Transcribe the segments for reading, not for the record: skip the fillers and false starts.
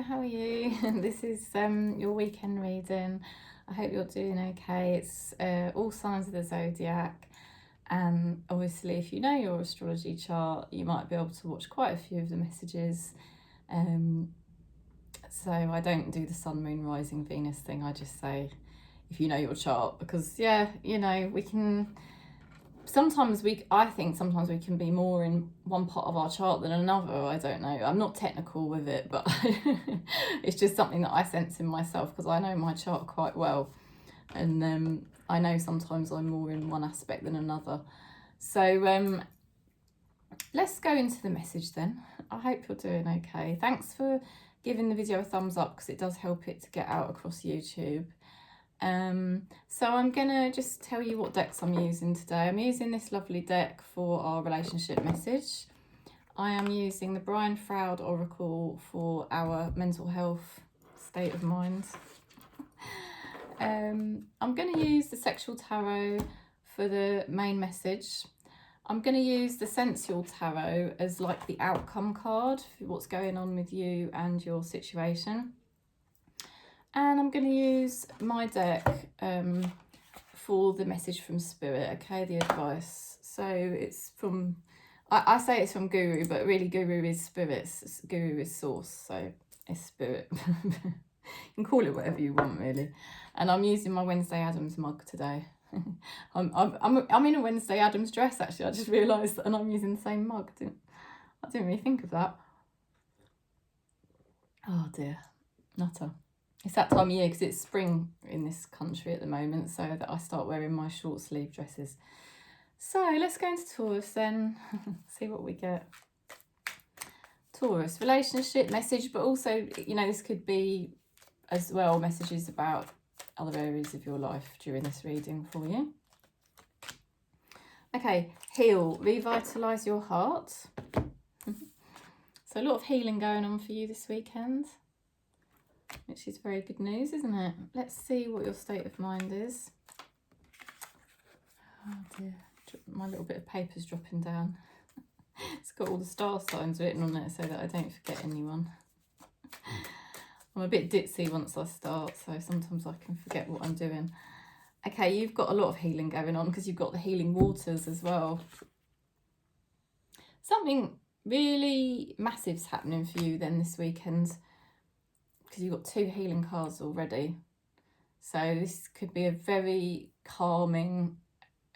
how are you? This is your weekend reading. I hope you're doing okay. It's all signs of the zodiac, and obviously if you know your astrology chart you might be able to watch quite a few of the messages. So I don't do the sun, moon, rising, Venus thing. I just say if you know your chart, because yeah, you know, we can I think sometimes we can be more in one part of our chart than another. I don't know. I'm not technical with it, but it's just something that I sense in myself because I know my chart quite well. And I know sometimes I'm more in one aspect than another. So let's go into the message then. I hope you're doing okay. Thanks for giving the video a thumbs up because it does help it to get out across YouTube. So I'm gonna just tell you what decks I'm using today. I'm using this lovely deck for our relationship message. I am using the Brian Froud Oracle for our mental health state of mind. I'm gonna use the Sexual Tarot for the main message. I'm gonna use the Sensual Tarot as like the outcome card for what's going on with you and your situation. And I'm going to use my deck for the message from Spirit, okay, the advice. So it's from, I say it's from Guru, but really Guru is Spirit, Guru is Source, so it's Spirit. You can call it whatever you want, really. And I'm using my Wednesday Addams mug today. I'm in a Wednesday Addams dress, actually. I just realised that, and I'm using the same mug. I didn't really think of that. Oh dear, nutter. It's that time of year because it's spring in this country at the moment, so that I start wearing my short sleeve dresses. So let's go into Taurus then, see what we get. Taurus, relationship message, but also, you know, this could be as well messages about other areas of your life during this reading for you. Okay, heal, revitalise your heart. So a lot of healing going on for you this weekend, which is very good news, isn't it? Let's see what your state of mind is. Oh dear, my little bit of paper's dropping down. It's got all the star signs written on it so that I don't forget anyone. I'm a bit ditzy once I start, so sometimes I can forget what I'm doing. Okay, you've got a lot of healing going on because you've got the healing waters as well. Something really massive's happening for you then this weekend, because you've got 2 healing cards already. So this could be a very calming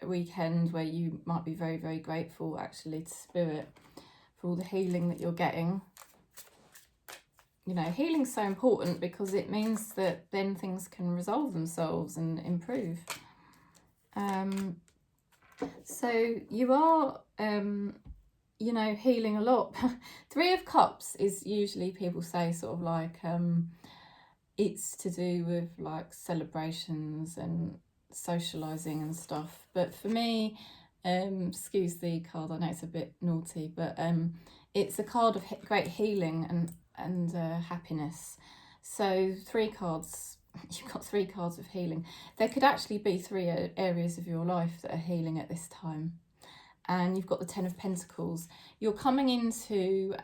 weekend where you might be very, very grateful actually to Spirit for all the healing that you're getting. You know, healing's so important because it means that then things can resolve themselves and improve. So you are, you know, healing a lot. 3 of Cups is usually, people say, sort of like, it's to do with like celebrations and socializing and stuff. But for me, excuse the card, I know it's a bit naughty, but it's a card of great healing and happiness. So 3 cards, you've got 3 cards of healing. There could actually be 3 areas of your life that are healing at this time. And you've got the 10 of Pentacles. You're coming into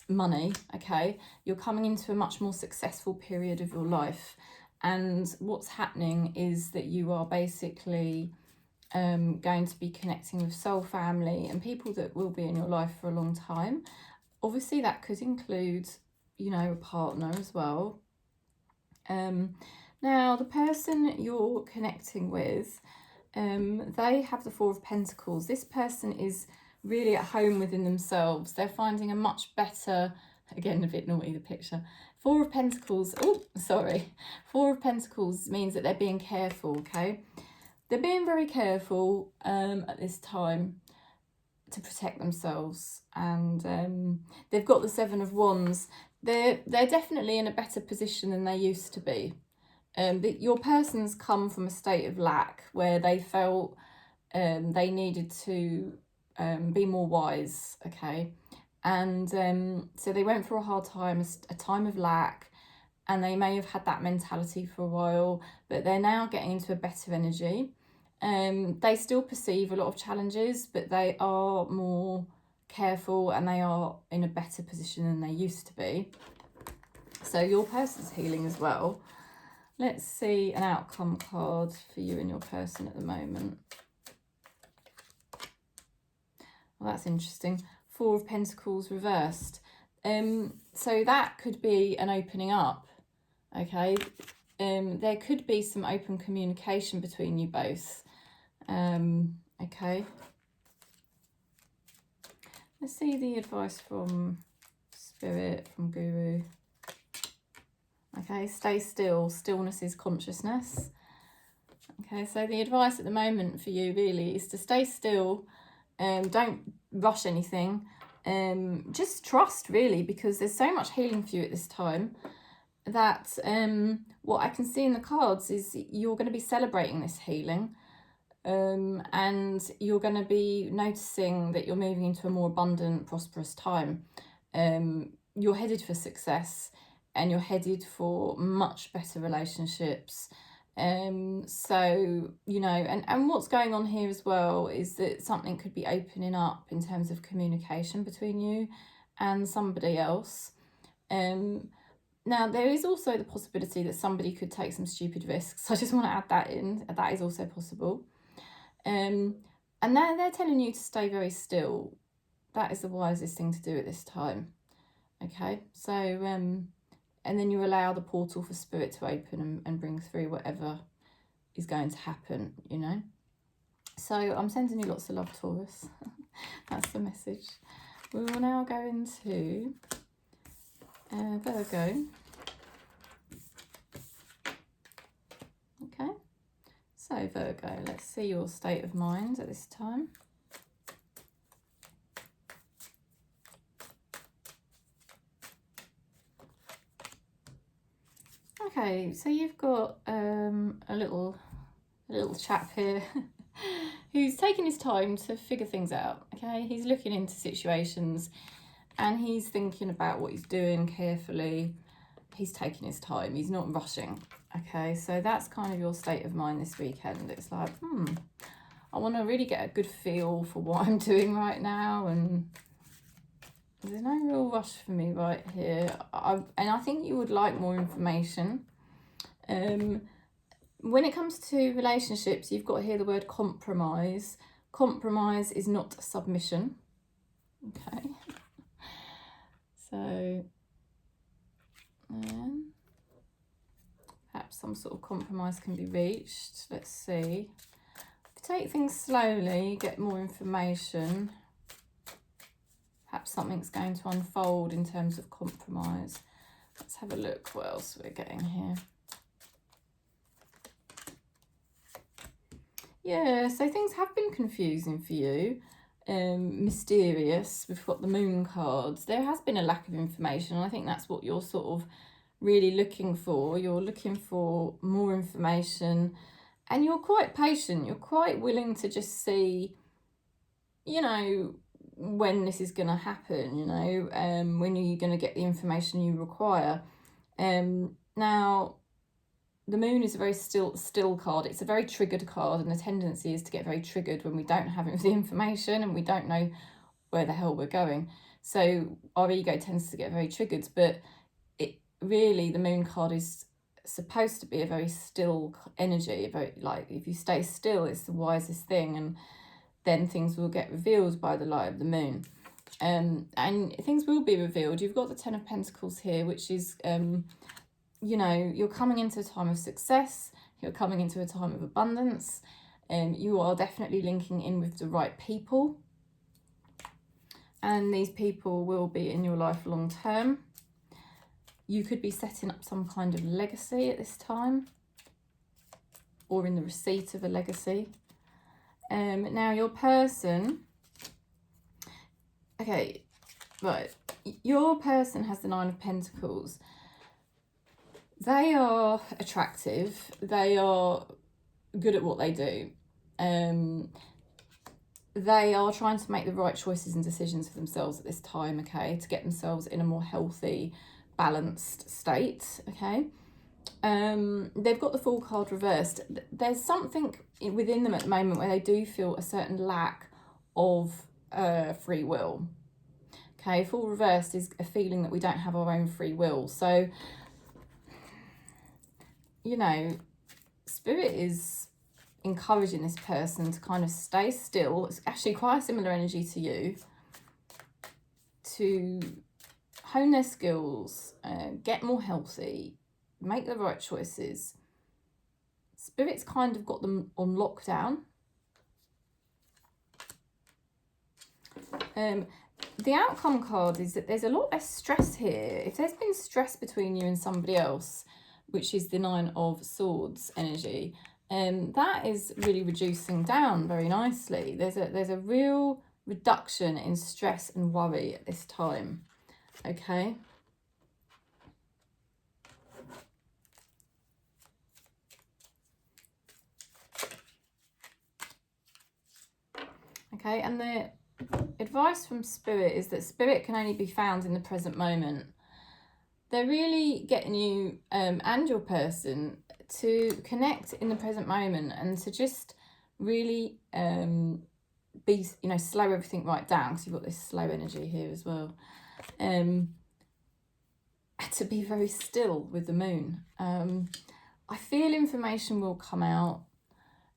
money, okay? You're coming into a much more successful period of your life. And what's happening is that you are basically going to be connecting with soul family and people that will be in your life for a long time. Obviously, that could include, you know, a partner as well. Now, the person you're connecting with, they have the 4 of Pentacles. This person is really at home within themselves. They're finding a much better, again, a bit naughty, the picture. 4 of Pentacles, 4 of Pentacles means that they're being careful, okay? They're being very careful at this time to protect themselves, and they've got the 7 of Wands. They're definitely in a better position than they used to be. Your person's come from a state of lack where they felt they needed to be more wise, okay? And so they went through a hard time, a time of lack, and they may have had that mentality for a while, but they're now getting into a better energy. They still perceive a lot of challenges, but they are more careful and they are in a better position than they used to be. So your person's healing as well. Let's see an outcome card for you and your person at the moment. Well, that's interesting. Four of Pentacles reversed. So that could be an opening up, okay? There could be some open communication between you both, okay? Let's see the advice from Spirit, from Guru. Okay, stay still. Stillness is consciousness. Okay, so the advice at the moment for you really is to stay still. Don't rush anything. Just trust, really, because there's so much healing for you at this time that what I can see in the cards is you're going to be celebrating this healing. And you're going to be noticing that you're moving into a more abundant, prosperous time. You're headed for success, and you're headed for much better relationships. So, you know, and what's going on here as well is that something could be opening up in terms of communication between you and somebody else. Now, there is also the possibility that somebody could take some stupid risks. I just want to add that in. That is also possible. And they're telling you to stay very still. That is the wisest thing to do at this time. Okay, so and then you allow the portal for Spirit to open and bring through whatever is going to happen, you know. So I'm sending you lots of love, Taurus. That's the message. We will now go into Virgo. Okay. So Virgo, let's see your state of mind at this time. Okay, so you've got a little chap here who's taking his time to figure things out. Okay, he's looking into situations and he's thinking about what he's doing carefully. He's taking his time. He's not rushing. Okay, so that's kind of your state of mind this weekend. It's like, I want to really get a good feel for what I'm doing right now, and there's no real rush for me right here. And I think you would like more information. When it comes to relationships, you've got here the word compromise. Compromise is not submission. Okay. So, perhaps some sort of compromise can be reached. Let's see. Take things slowly, get more information. Perhaps something's going to unfold in terms of compromise. Let's have a look what else we're getting here. Yeah, so things have been confusing for you. Mysterious. We've got the moon cards. There has been a lack of information, and I think that's what you're sort of really looking for. You're looking for more information, and you're quite patient. You're quite willing to just see, you know, when this is going to happen, you know, when you're going to get the information you require. Now, the moon is a very still card. It's a very triggered card, and the tendency is to get very triggered when we don't have the information and we don't know where the hell we're going. So our ego tends to get very triggered, but it really, the moon card is supposed to be a very still energy. Very, like, if you stay still, it's the wisest thing, and then things will get revealed by the light of the moon. And things will be revealed. You've got the Ten of Pentacles here, which is, you know, you're coming into a time of success. You're coming into a time of abundance. You are definitely linking in with the right people. And these people will be in your life long term. You could be setting up some kind of legacy at this time, or in the receipt of a legacy. Now your person, okay, right, your person has the Nine of Pentacles. They are attractive. They are good at what they do. They are trying to make the right choices and decisions for themselves at this time, okay, to get themselves in a more healthy, balanced state, okay. They've got the Fool card reversed. There's something within them at the moment where they do feel a certain lack of free will. Okay, full reversed is a feeling that we don't have our own free will. So, you know, Spirit is encouraging this person to kind of stay still. It's actually quite a similar energy to you, to hone their skills, get more healthy, make the right choices. Spirit's kind of got them on lockdown. The outcome card is that there's a lot less stress here. If there's been stress between you and somebody else, which is the Nine of Swords energy, that is really reducing down very nicely. There's a real reduction in stress and worry at this time. Okay. Okay, and the advice from Spirit is that Spirit can only be found in the present moment. They're really getting you and your person to connect in the present moment and to just really be, you know, slow everything right down, because you've got this slow energy here as well. To be very still with the moon. I feel information will come out,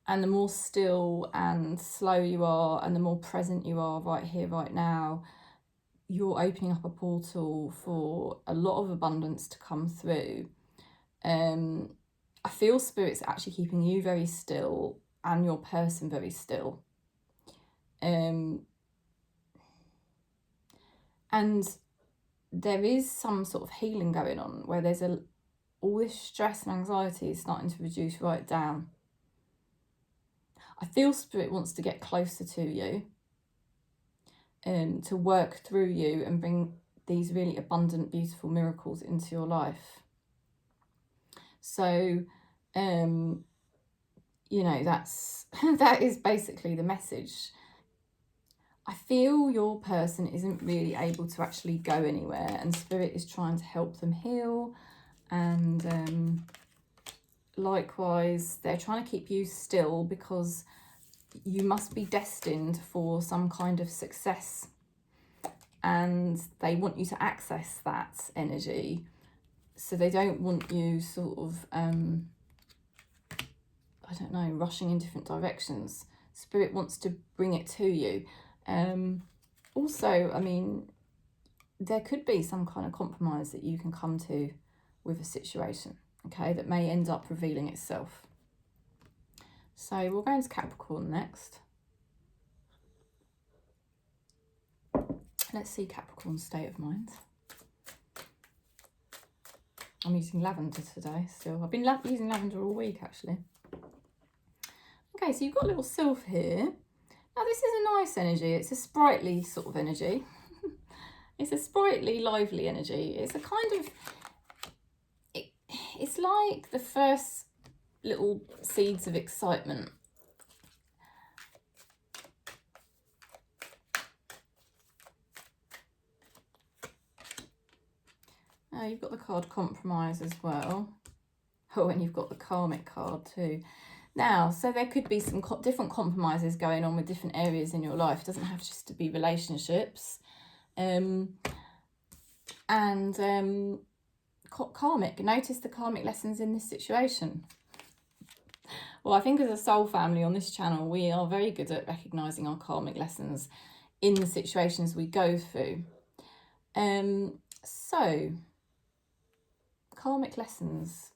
and the more still and slow you are and the more present you are right here, right now, you're opening up a portal for a lot of abundance to come through. I feel Spirit's actually keeping you very still and your person very still. And there is some sort of healing going on where there's all this stress and anxiety is starting to reduce right down. I feel Spirit wants to get closer to you, to work through you and bring these really abundant, beautiful miracles into your life. So, you know, that is basically the message. I feel your person isn't really able to actually go anywhere, and Spirit is trying to help them heal, and likewise they're trying to keep you still because you must be destined for some kind of success, and they want you to access that energy. So they don't want you sort of I don't know, rushing in different directions. Spirit wants to bring it to you. Also, I mean, there could be some kind of compromise that you can come to with a situation, okay, that may end up revealing itself. So we'll go into Capricorn next. Let's see Capricorn's state of mind. I'm using lavender today still. I've been using lavender all week, actually. Okay, so you've got a little sylph here. Now, this is a nice energy. It's a sprightly sort of energy. It's a sprightly, lively energy. It's a kind of... It's like the first little seeds of excitement. Now, you've got the card Compromise as well. Oh, and you've got the Karmic card too. Now, so there could be some different compromises going on with different areas in your life. It doesn't have just to be relationships. Karmic. Notice the karmic lessons in this situation. Well, I think as a soul family on this channel, we are very good at recognising our karmic lessons in the situations we go through. So, karmic lessons.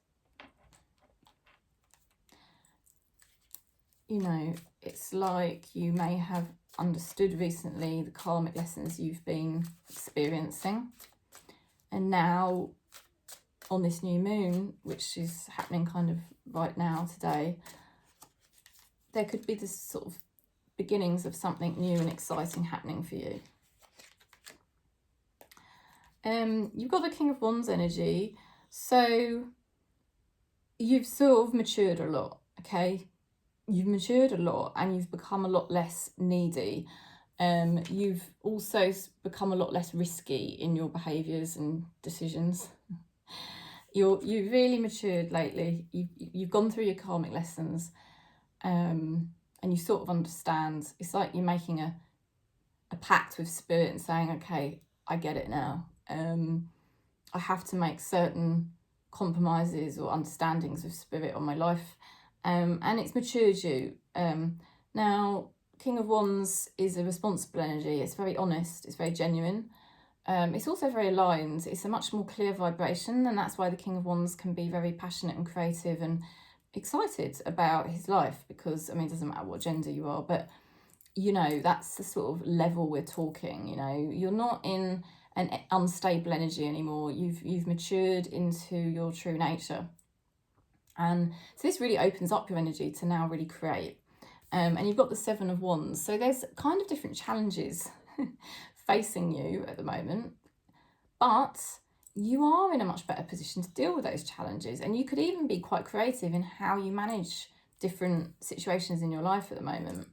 You know, it's like you may have understood recently the karmic lessons you've been experiencing. And now, on this new moon, which is happening kind of right now today, there could be this sort of beginnings of something new and exciting happening for you. You've got the King of Wands energy, so you've sort of matured a lot, okay? You've matured a lot and you've become a lot less needy. You've also become a lot less risky in your behaviours and decisions. You've really matured lately. You've gone through your karmic lessons, and you sort of understand. It's like you're making a pact with Spirit and saying, okay, I get it now. I have to make certain compromises or understandings of spirit on my life, and it's matured you. Now, King of Wands is a responsible energy. It's very honest, it's very genuine. It's also very aligned. It's a much more clear vibration, and that's why the King of Wands can be very passionate and creative and excited about his life, because, I mean, it doesn't matter what gender you are, but, you know, that's the sort of level we're talking. You know, you're not in an unstable energy anymore. You've matured into your true nature. And so this really opens up your energy to now really create. And you've got the Seven of Wands. So there's kind of different challenges facing you at the moment, but you are in a much better position to deal with those challenges. And you could even be quite creative in how you manage different situations in your life at the moment.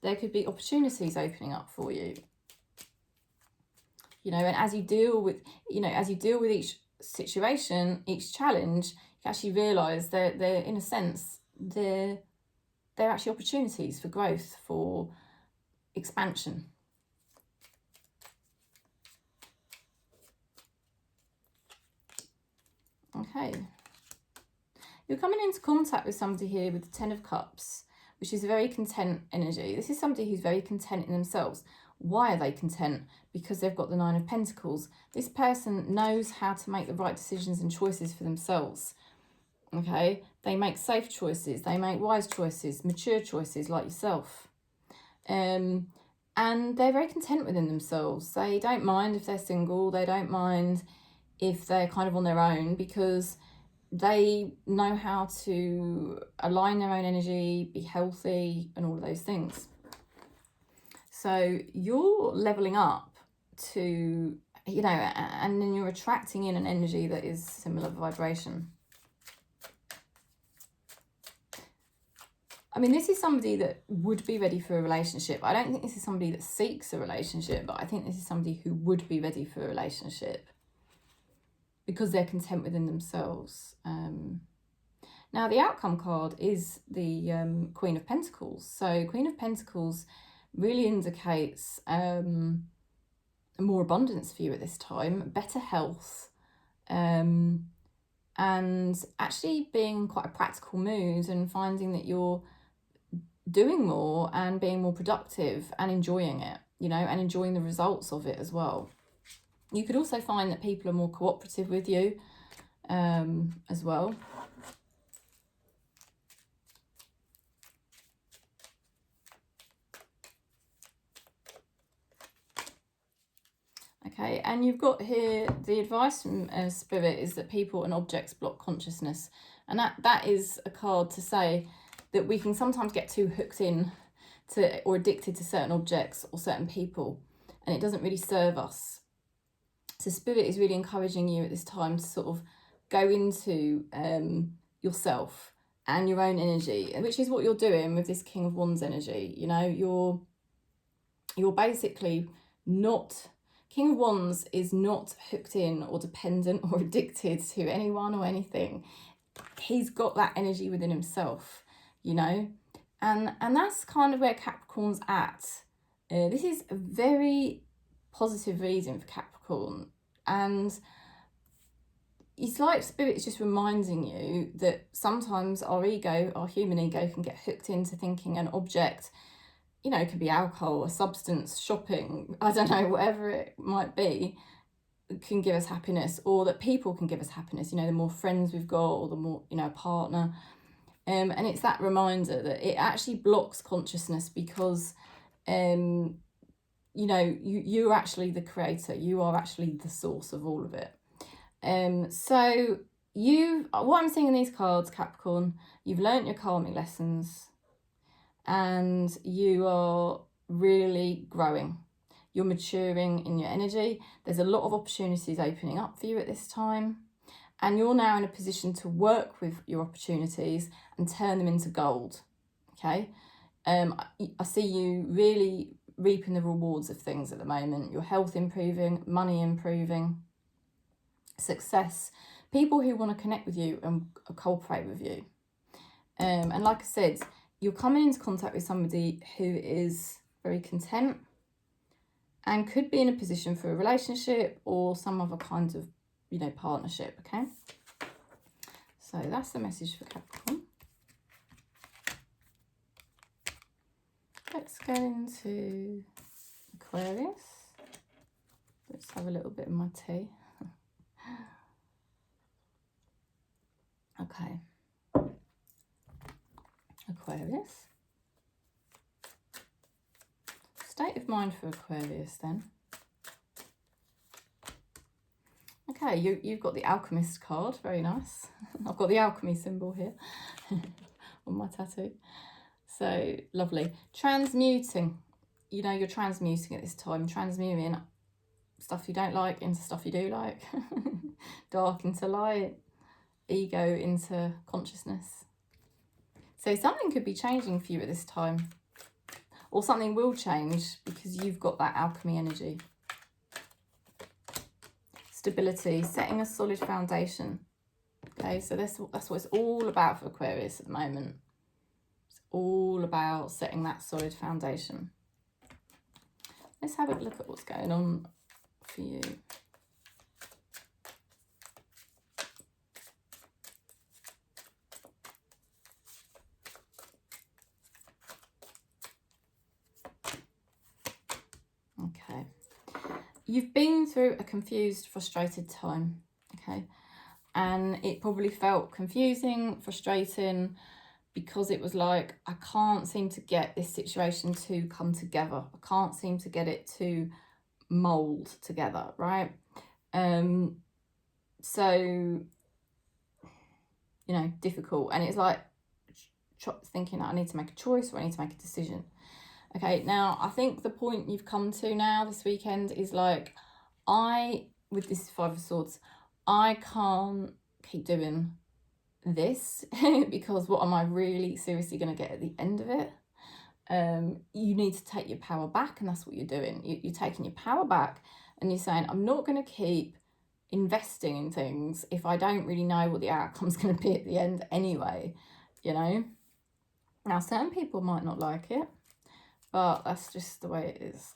There could be opportunities opening up for you. You know, and as you deal with, each situation, each challenge, you actually realise that they're, in a sense, they're actually opportunities for growth, for expansion. Okay. You're coming into contact with somebody here with the Ten of Cups, which is a very content energy. This is somebody who's very content in themselves. Why are they content? Because they've got the Nine of Pentacles. This person knows how to make the right decisions and choices for themselves. Okay? They make safe choices. They make wise choices, mature choices like yourself. And they're very content within themselves. They don't mind if they're single. They don't mind if they're kind of on their own, because they know how to align their own energy, be healthy, and all of those things. So you're leveling up to, you know, and then you're attracting in an energy that is similar vibration. I mean, this is somebody that would be ready for a relationship. I don't think this is somebody that seeks a relationship, but I think this is somebody who would be ready for a relationship because they're content within themselves. Now, the outcome card is the Queen of Pentacles. So Queen of Pentacles really indicates more abundance for you at this time, better health, and actually being in quite a practical mood and finding that you're doing more and being more productive and enjoying it, you know, and enjoying the results of it as well. You could also find that people are more cooperative with you as well. Okay, and you've got here the advice from Spirit is that people and objects block consciousness. And that is a card to say that we can sometimes get too hooked in to or addicted to certain objects or certain people, and it doesn't really serve us. So Spirit is really encouraging you at this time to sort of go into yourself and your own energy, which is what you're doing with this King of Wands energy. You know, you're basically not... King of Wands is not hooked in or dependent or addicted to anyone or anything. He's got that energy within himself, you know, and that's kind of where Capricorn's at. This is a very positive reading for Capricorn, and it's like Spirit is just reminding you that sometimes our ego, our human ego, can get hooked into thinking an object, you know, it could be alcohol, a substance, shopping, I don't know, whatever it might be, can give us happiness, or that people can give us happiness, you know, the more friends we've got, or the more, you know, a partner. And it's that reminder that it actually blocks consciousness because, you know, you're actually the creator. You are actually the source of all of it. So what I'm seeing in these cards, Capricorn, you've learnt your karmic lessons, and you are really growing. You're maturing in your energy. There's a lot of opportunities opening up for you at this time, and you're now in a position to work with your opportunities and turn them into gold. Okay, I see you really reaping the rewards of things at the moment. Your health improving, money improving, success, people who want to connect with you and cooperate with you. And like I said, you're coming into contact with somebody who is very content, and could be in a position for a relationship or some other kind of, you know, partnership, okay? So that's the message for Capricorn. Let's go into Aquarius. Let's have a little bit of my tea. Okay. Aquarius. State of mind for Aquarius then. Okay, you've got the Alchemist card, very nice. I've got the alchemy symbol here on my tattoo. So lovely. Transmuting. You know, you're transmuting at this time, transmuting stuff you don't like into stuff you do like. Dark into light, ego into consciousness. So something could be changing for you at this time. Or something will change because you've got that alchemy energy. Stability, setting a solid foundation. Okay, so that's what it's all about for Aquarius at the moment. It's all about setting that solid foundation. Let's have a look at what's going on for you. Okay. You've been through a confused, frustrated time, okay? And it probably felt confusing, frustrating, because it was like, I can't seem to get this situation to come together. I can't seem to get it to mold together, right? So, you know, difficult. And it's like thinking, I need to make a choice or I need to make a decision. Okay, now I think the point you've come to now this weekend is like, with this Five of Swords, I can't keep doing this because what am I really seriously going to get at the end of it? You need to take your power back, and that's what you're doing. You're taking your power back and you're saying, I'm not going to keep investing in things if I don't really know what the outcome's going to be at the end anyway, you know? Now, certain people might not like it, but that's just the way it is.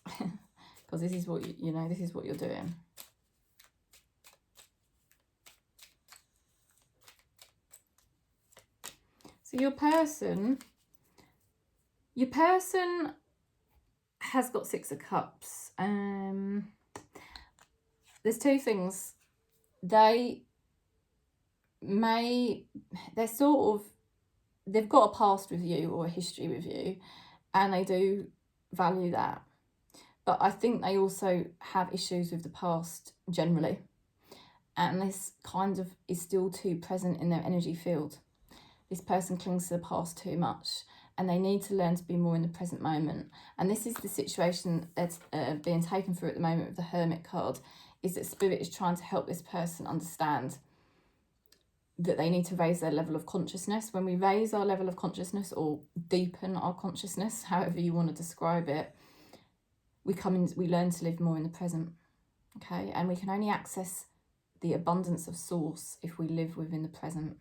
Because this is what you know, this is what you're doing. So your person has got Six of Cups. There's two things. They've got a past with you or a history with you, and they do value that. But I think they also have issues with the past generally. And this kind of is still too present in their energy field. This person clings to the past too much, and they need to learn to be more in the present moment. And this is the situation that's being taken through at the moment with the Hermit card, is that Spirit is trying to help this person understand that they need to raise their level of consciousness. When we raise our level of consciousness or deepen our consciousness, however you want to describe it, we learn to live more in the present, okay? And we can only access the abundance of source if we live within the present.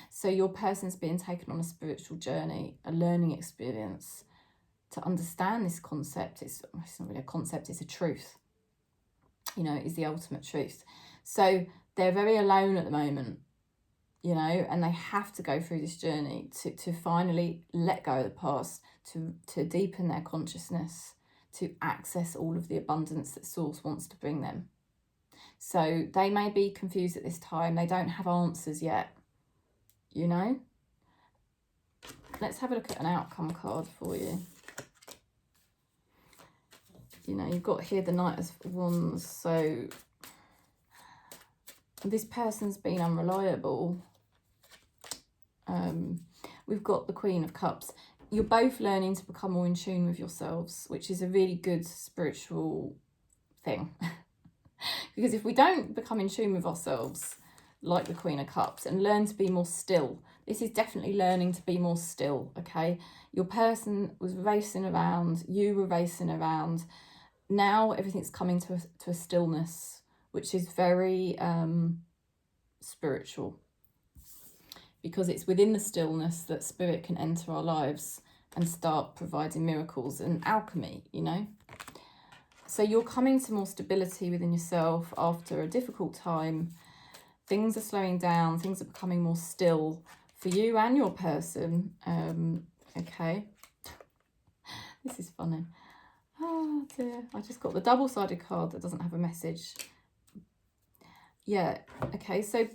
So your person's being taken on a spiritual journey, a learning experience to understand this concept. It's not really a concept, it's a truth. You know, it's the ultimate truth. So they're very alone at the moment, you know, and they have to go through this journey to finally let go of the past, to deepen their consciousness, to access all of the abundance that Source wants to bring them. So they may be confused at this time. They don't have answers yet, you know. Let's have a look at an outcome card for you. You know, you've got here the Knight of Wands. So this person's been unreliable. We've got the Queen of Cups. You're both learning to become more in tune with yourselves, which is a really good spiritual thing. Because if we don't become in tune with ourselves, like the Queen of Cups, and learn to be more still, this is definitely learning to be more still, okay? Your person was racing around, you were racing around. Now everything's coming to a stillness, which is very spiritual. Because it's within the stillness that Spirit can enter our lives and start providing miracles and alchemy, you know. So you're coming to more stability within yourself after a difficult time. Things are slowing down. Things are becoming more still for you and your person. Okay. This is funny. Oh dear. I just got the double-sided card that doesn't have a message. Yeah. Okay. So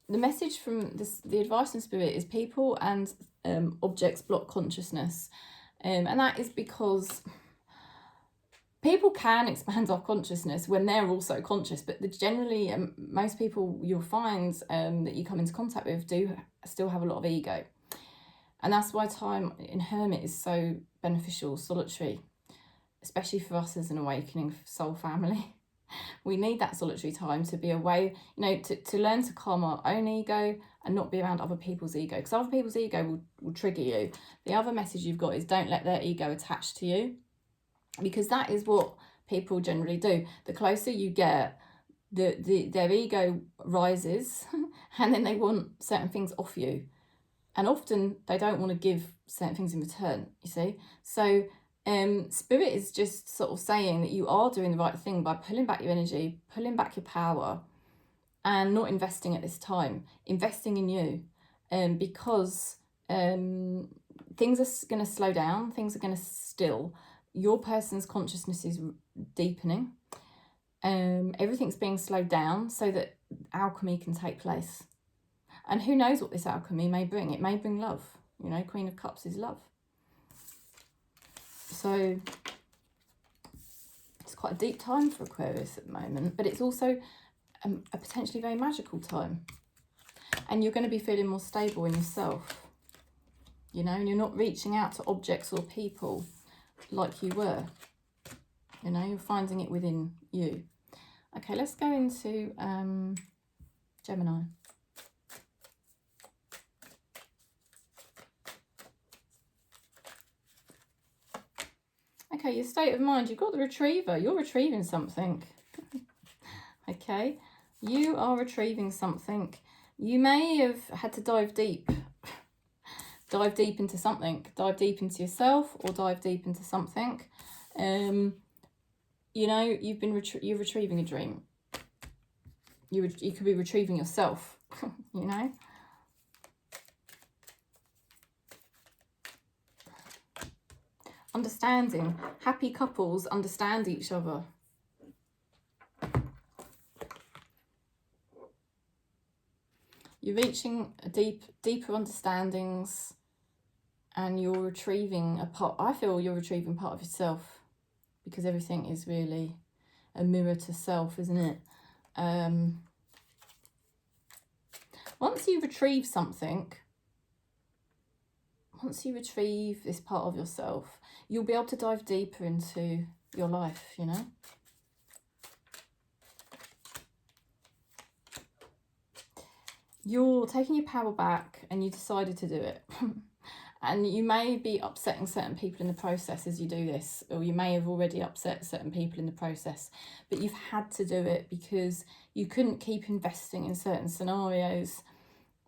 the message from this, the advice from Spirit is people and objects block consciousness. And that is because people can expand our consciousness when they're also conscious, but generally most people you'll find that you come into contact with do still have a lot of ego. And that's why time in Hermit is so beneficial, solitary, especially for us as an awakening soul family. We need that solitary time to be away, you know, to learn to calm our own ego and not be around other people's ego, because other people's ego will trigger you. The other message you've got is don't let their ego attach to you, because that is what people generally do. The closer you get, their ego rises and then they want certain things off you. And often they don't want to give certain things in return, you see. So Spirit is just sort of saying that you are doing the right thing by pulling back your energy, pulling back your power, and not investing at this time, investing in you, because things are going to slow down, things are going to still. Your person's consciousness is deepening. Everything's being slowed down so that alchemy can take place. And who knows what this alchemy may bring? It may bring love. You know, Queen of Cups is love. So it's quite a deep time for Aquarius at the moment, but it's also a potentially very magical time. And you're going to be feeling more stable in yourself. You know, and you're not reaching out to objects or people like you were. You know, you're finding it within you. Okay, let's go into Gemini. Okay, your state of mind. You've got the Retriever. You're retrieving something. Okay, you are retrieving something. You may have had to dive deep. Dive deep into something. Dive deep into yourself or dive deep into something. You know, you're retrieving a dream. You could be retrieving yourself, you know. Understanding. Happy couples understand each other. You're reaching a deeper understandings, and you're retrieving a part. I feel you're retrieving part of yourself, because everything is really a mirror to self, isn't it? Once you retrieve something, once you retrieve this part of yourself, you'll be able to dive deeper into your life, you know. You're taking your power back and you decided to do it. And you may be upsetting certain people in the process as you do this, or you may have already upset certain people in the process, but you've had to do it because you couldn't keep investing in certain scenarios,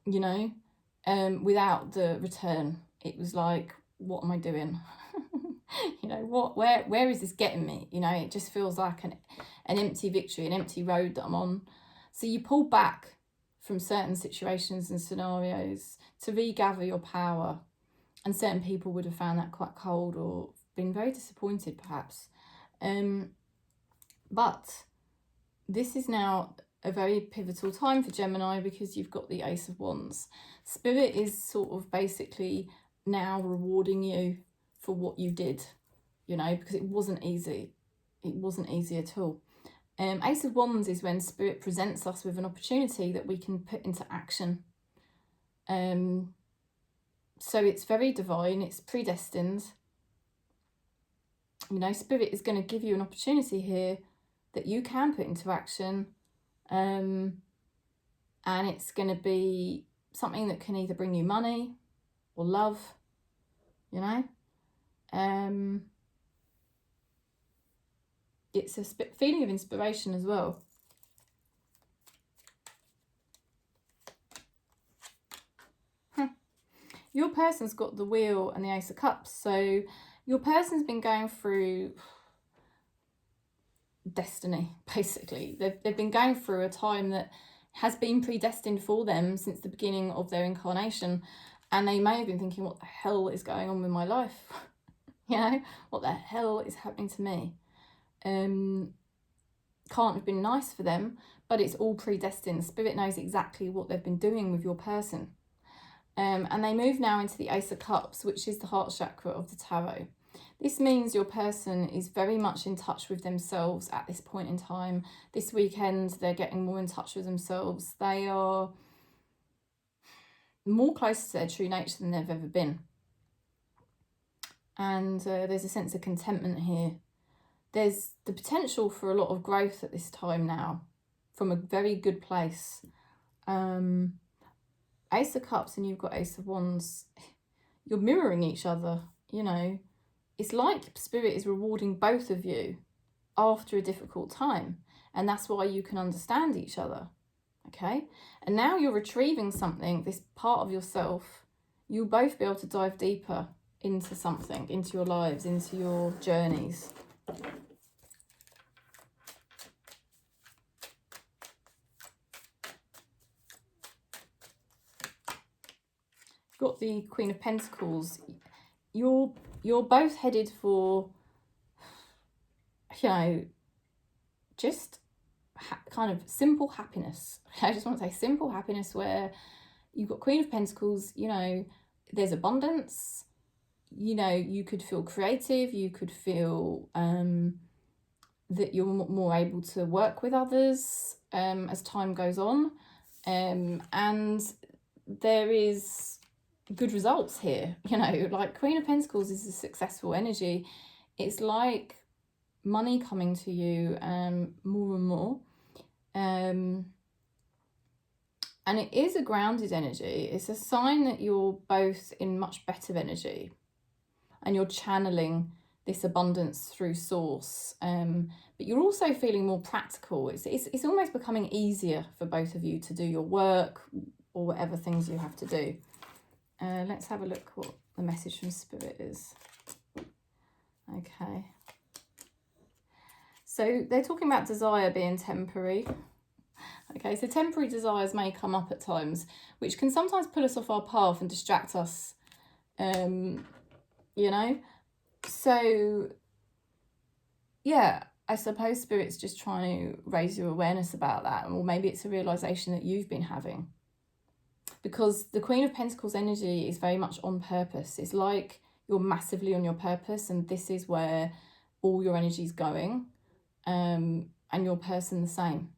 you know, without the return. It was like, what am I doing? You know, where is this getting me? You know, it just feels like an empty victory, an empty road that I'm on. So you pull back from certain situations and scenarios to regather your power. And certain people would have found that quite cold or been very disappointed, perhaps. But this is now a very pivotal time for Gemini, because you've got the Ace of Wands. Spirit is sort of basically now rewarding you for what you did, you know, because it wasn't easy. It wasn't easy at all. Ace of Wands is when Spirit presents us with an opportunity that we can put into action. So it's very divine, it's predestined. You know, Spirit is going to give you an opportunity here that you can put into action. And it's going to be something that can either bring you money or love, you know. It's a feeling of inspiration as well. Your person's got the Wheel and the Ace of Cups. So your person's been going through destiny, basically. They've been going through a time that has been predestined for them since the beginning of their incarnation, and they may have been thinking, what the hell is going on with my life? You know, what the hell is happening to me? Can't have been nice for them, but it's all predestined. Spirit knows exactly what they've been doing with your person. And they move now into the Ace of Cups, which is the heart chakra of the tarot. This means your person is very much in touch with themselves at this point in time. This weekend, they're getting more in touch with themselves. They are more close to their true nature than they've ever been. And there's a sense of contentment here. There's the potential for a lot of growth at this time now, from a very good place. Ace of Cups and you've got Ace of Wands. You're mirroring each other, you know. It's like Spirit is rewarding both of you after a difficult time. And that's why you can understand each other, okay? And now you're retrieving something, this part of yourself. You'll both be able to dive deeper into something, into your lives, into your journeys. Got the Queen of Pentacles. You're both headed for, you know, just kind of simple happiness. I just want to say simple happiness, where you've got Queen of Pentacles, you know, there's abundance, you know, you could feel creative, you could feel that you're more able to work with others as time goes on, and there is good results here. You know, like Queen of Pentacles is a successful energy. It's like money coming to you more and more, and it is a grounded energy. It's a sign that you're both in much better energy and you're channeling this abundance through source, but you're also feeling more practical. It's almost becoming easier for both of you to do your work or whatever things you have to do. Let's have a look what the message from Spirit is. Okay. So they're talking about desire being temporary. Okay, so temporary desires may come up at times, which can sometimes pull us off our path and distract us, you know. So, yeah, I suppose Spirit's just trying to raise your awareness about that. Or maybe it's a realisation that you've been having. Because the Queen of Pentacles energy is very much on purpose. It's like you're massively on your purpose, and this is where all your energy is going, and your person the same.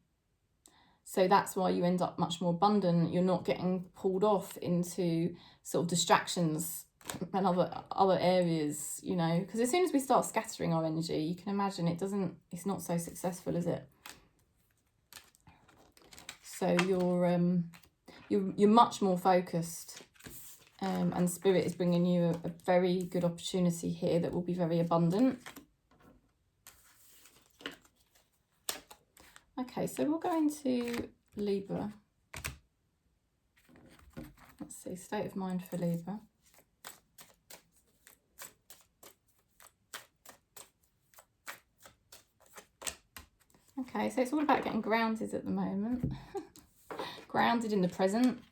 So that's why you end up much more abundant. You're not getting pulled off into sort of distractions and other areas, you know, because as soon as we start scattering our energy, you can imagine it's not so successful, is it? So you're much more focused, and Spirit is bringing you a very good opportunity here that will be very abundant. Okay, so we'll go into Libra. Let's see, state of mind for Libra. Okay, so it's all about getting grounded at the moment. Grounded in the present,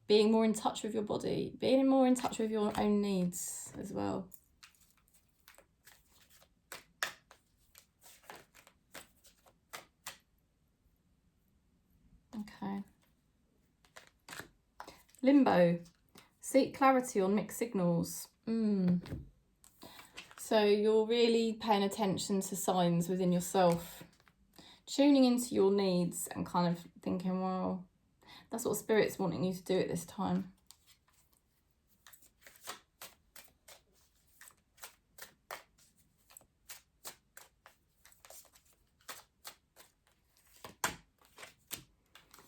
being more in touch with your body, being more in touch with your own needs as well. Okay. Limbo. Seek clarity on mixed signals. So you're really paying attention to signs within yourself, tuning into your needs and kind of thinking, well, that's what Spirit's wanting you to do at this time.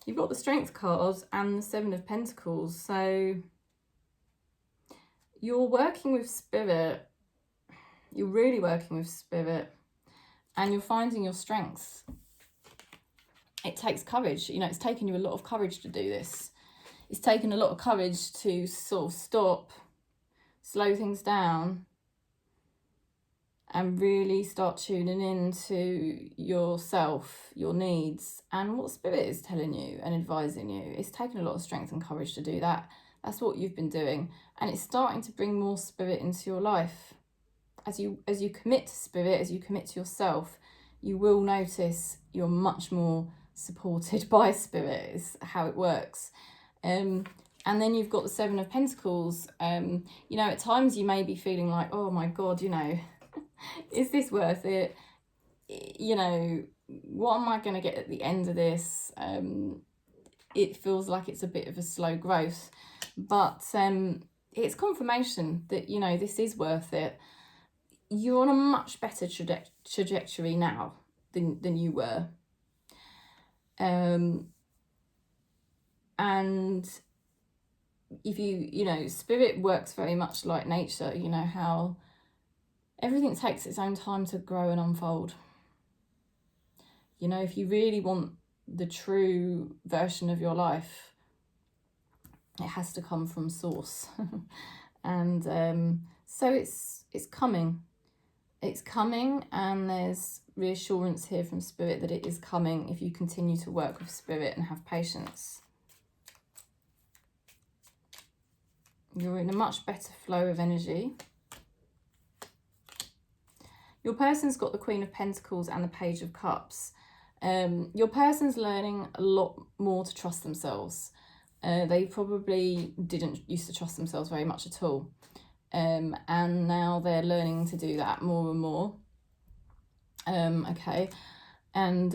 You've got the Strength card and the Seven of Pentacles. So you're working with Spirit. You're really working with Spirit. And you're finding your strengths. It takes courage. You know, it's taken you a lot of courage to do this. It's taken a lot of courage to sort of stop, slow things down, and really start tuning into yourself, your needs, and what spirit is telling you and advising you. It's taken a lot of strength and courage to do that. That's what you've been doing, and it's starting to bring more spirit into your life. As you commit to spirit, as you commit to yourself, you will notice you're much more supported by spirit, is how it works. And then you've got the Seven of Pentacles. You know, at times you may be feeling like, oh my God, you know, is this worth it? You know, what am I going to get at the end of this? It feels like it's a bit of a slow growth, but it's confirmation that, you know, this is worth it. You're on a much better trajectory now than you were. And if you know, spirit works very much like nature, you know, how everything takes its own time to grow and unfold. You know, if you really want the true version of your life, it has to come from source. And so it's coming. It's coming, and there's reassurance here from spirit that it is coming if you continue to work with spirit and have patience. You're in a much better flow of energy. Your person's got the Queen of Pentacles and the Page of Cups. Your person's learning a lot more to trust themselves. They probably didn't used to trust themselves very much at all. And now they're learning to do that more and more. Okay. And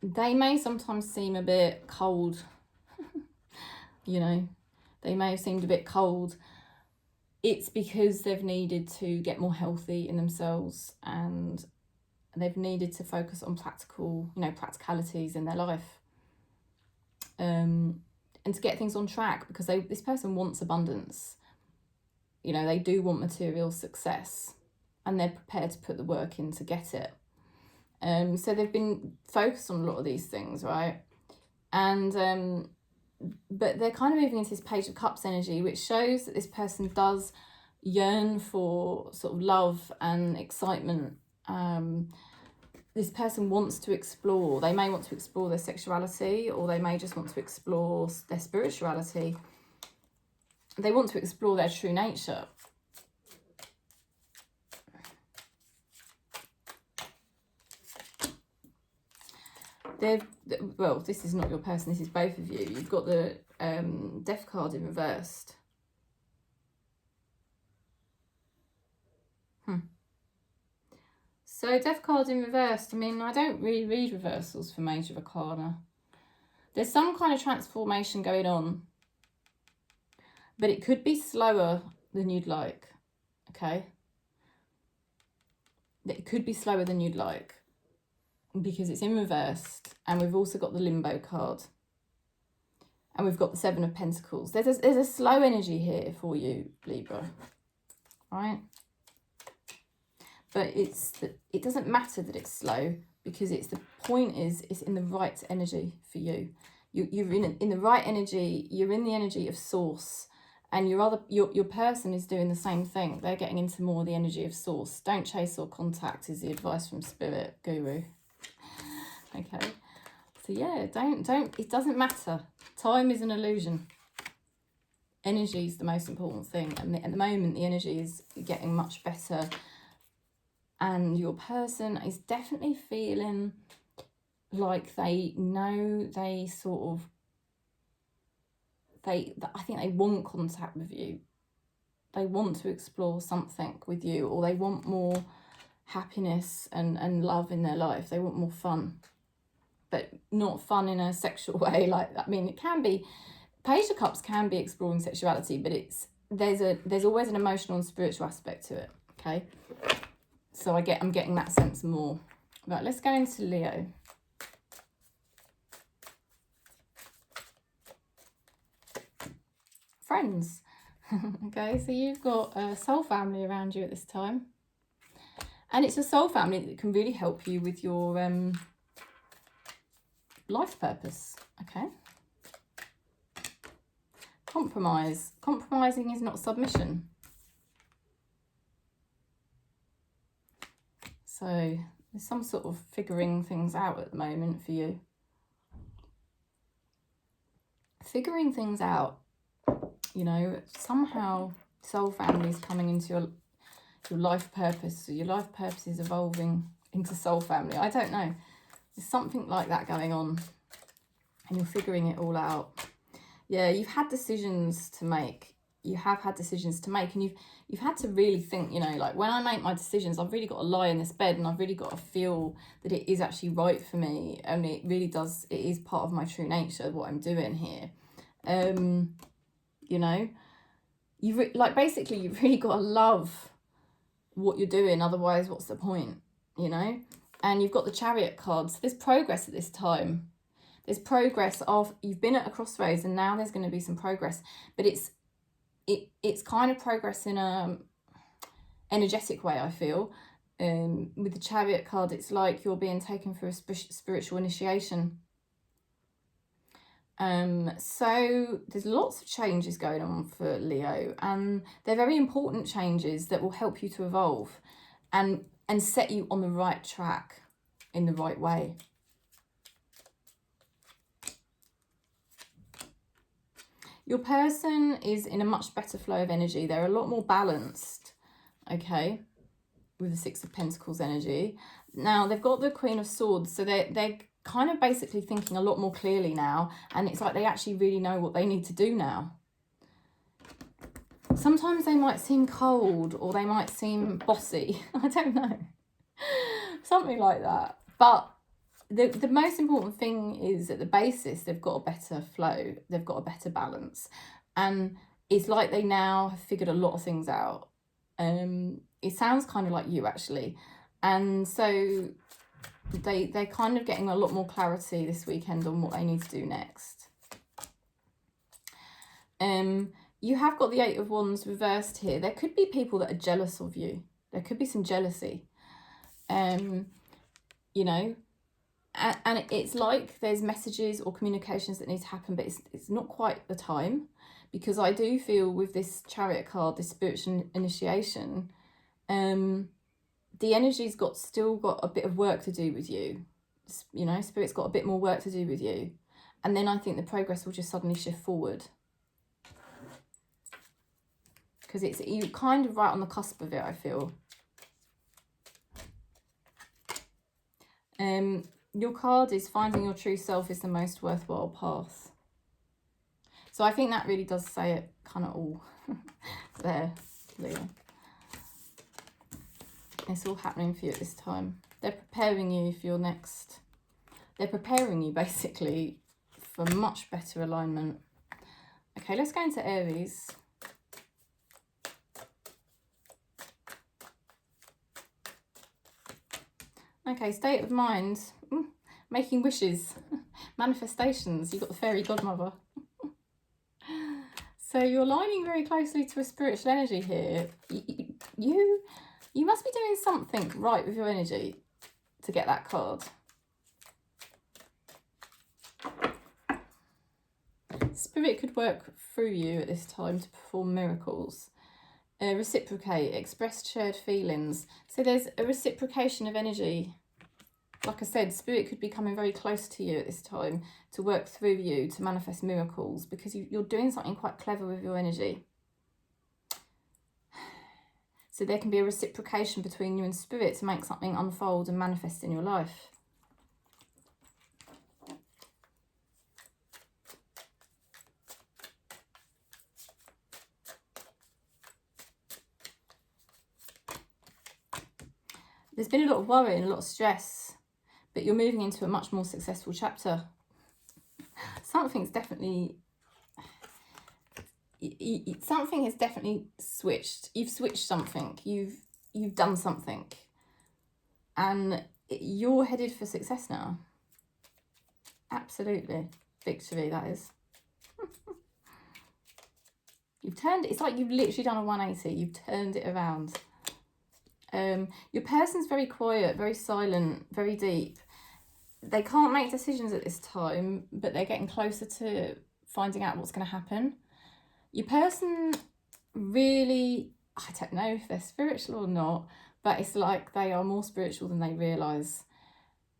they may sometimes seem a bit cold. You know, they may have seemed a bit cold. It's because they've needed to get more healthy in themselves, and they've needed to focus on practical, you know, practicalities in their life. And to get things on track, because this person wants abundance. You know, they do want material success, and they're prepared to put the work in to get it. So they've been focused on a lot of these things, right? And but they're kind of moving into this Page of Cups energy, which shows that this person does yearn for sort of love and excitement. This person wants to explore. They may want to explore their sexuality, or they may just want to explore their spirituality. They want to explore their true nature. Well, this is not your person, this is both of you. You've got the Death card in reversed. So Death card in reversed, I mean, I don't really read reversals for Major Arcana. There's some kind of transformation going on, but it could be slower than you'd like, okay? It could be slower than you'd like, because it's in reversed, and we've also got the Limbo card, and we've got the Seven of Pentacles. There's a slow energy here for you, Libra, right? But it doesn't matter that it's slow, because the point is it's in the right energy for you. You're in the right energy. You're in the energy of source, and your person is doing the same thing. They're getting into more of the energy of source. Don't chase or contact is the advice from Spirit Guru. Okay, so yeah, don't. It doesn't matter. Time is an illusion. Energy is the most important thing, and at the moment the energy is getting much better. And your person is definitely feeling like they know I think they want contact with you. They want to explore something with you, or they want more happiness and love in their life. They want more fun, but not fun in a sexual way. Like, I mean, it can be, Page of Cups can be exploring sexuality, but there's always an emotional and spiritual aspect to it, okay? So I'm getting that sense more. Right, let's go into Leo. Friends. Okay, so you've got a soul family around you at this time. And it's a soul family that can really help you with your life purpose, okay? Compromise. Compromising is not submission. So there's some sort of figuring things out at the moment for you. Figuring things out, you know, somehow soul family is coming into your life purpose. So your life purpose is evolving into soul family. I don't know. There's something like that going on. And you're figuring it all out. Yeah, you've had decisions to make. You have had decisions to make, and you've had to really think, you know, like when I make my decisions, I've really got to lie in this bed and I've really got to feel that it is actually right for me, and it really does, it is part of my true nature, what I'm doing here. You know, like basically you've really got to love what you're doing, otherwise what's the point, you know? And you've got the Chariot cards. There's progress at this time. There's progress of, you've been at a crossroads and now there's going to be some progress, but it's kind of progress in a energetic way, I feel. With the Chariot card, it's like you're being taken through a spiritual initiation. So there's lots of changes going on for Leo, and they're very important changes that will help you to evolve and set you on the right track in the right way. Your person is in a much better flow of energy. They're a lot more balanced, okay, with the Six of Pentacles energy. Now, they've got the Queen of Swords, so they're kind of basically thinking a lot more clearly now, and it's like they actually really know what they need to do now. Sometimes they might seem cold, or they might seem bossy. I don't know. Something like that. But the most important thing is at the basis, they've got a better flow. They've got a better balance. And it's like they now have figured a lot of things out. It sounds kind of like you, actually. And so they're kind of getting a lot more clarity this weekend on what they need to do next. You have got the Eight of Wands reversed here. There could be people that are jealous of you. There could be some jealousy. You know, and it's like there's messages or communications that need to happen, but it's not quite the time, because I do feel with this Chariot card, this spiritual initiation, the energy's still got a bit of work to do with you. You know, Spirit's got a bit more work to do with you. And then I think the progress will just suddenly shift forward. Because you're kind of right on the cusp of it, I feel. Your card is finding your true self is the most worthwhile path. So I think that really does say it kind of all there, Leo. It's all happening for you at this time. They're preparing you for your next... They're preparing you, basically, for much better alignment. Okay, let's go into Aries. Okay, state of mind. Making wishes. Manifestations. You've got the fairy godmother. So you're aligning very closely to a spiritual energy here. You must be doing something right with your energy to get that card. Spirit could work through you at this time to perform miracles. Reciprocate, express shared feelings. So there's a reciprocation of energy. Like I said, Spirit could be coming very close to you at this time to work through you to manifest miracles, because you're doing something quite clever with your energy. So there can be a reciprocation between you and Spirit to make something unfold and manifest in your life. There's been a lot of worry and a lot of stress, but you're moving into a much more successful chapter. Something's definitely... something has definitely switched. You've switched something. You've done something. And you're headed for success now. Absolutely. Victory, that is. You've turned... It's like you've literally done a 180. You've turned it around. Your person's very quiet, very silent, very deep. They can't make decisions at this time, but they're getting closer to finding out what's going to happen. Your person really, I don't know if they're spiritual or not, but it's like they are more spiritual than they realise.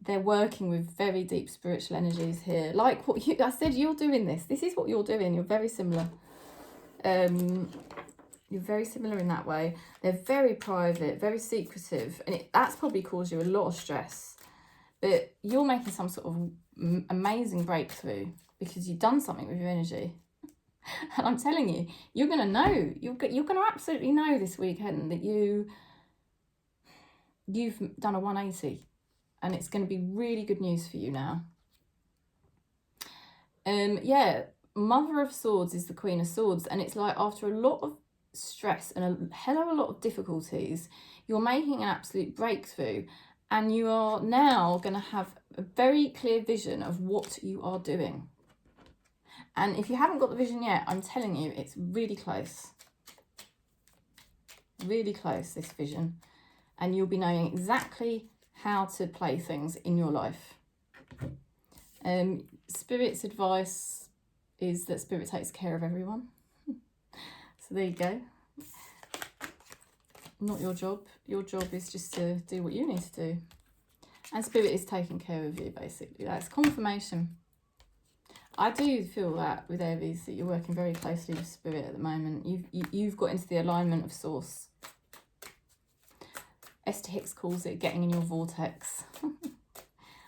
They're working with very deep spiritual energies here. Like what I said, you're doing this. This is what you're doing. You're very similar. You're very similar in that way. They're very private, very secretive, and that's probably caused you a lot of stress. But you're making some sort of amazing breakthrough because you've done something with your energy. And I'm telling you, you're going to know. You're going to absolutely know this weekend that you've done a 180. And it's going to be really good news for you now. Yeah, Mother of Swords is the Queen of Swords. And it's like after a lot of stress and a hell of a lot of difficulties, you're making an absolute breakthrough. And you are now going to have a very clear vision of what you are doing. And if you haven't got the vision yet, I'm telling you, it's really close. Really close, this vision. And you'll be knowing exactly how to play things in your life. Spirit's advice is that Spirit takes care of everyone. So there you go. Not your job. Your job is just to do what you need to do. And Spirit is taking care of you, basically. That's confirmation. I do feel that with Aries, that you're working very closely with Spirit at the moment. You've got into the alignment of Source. Esther Hicks calls it getting in your vortex.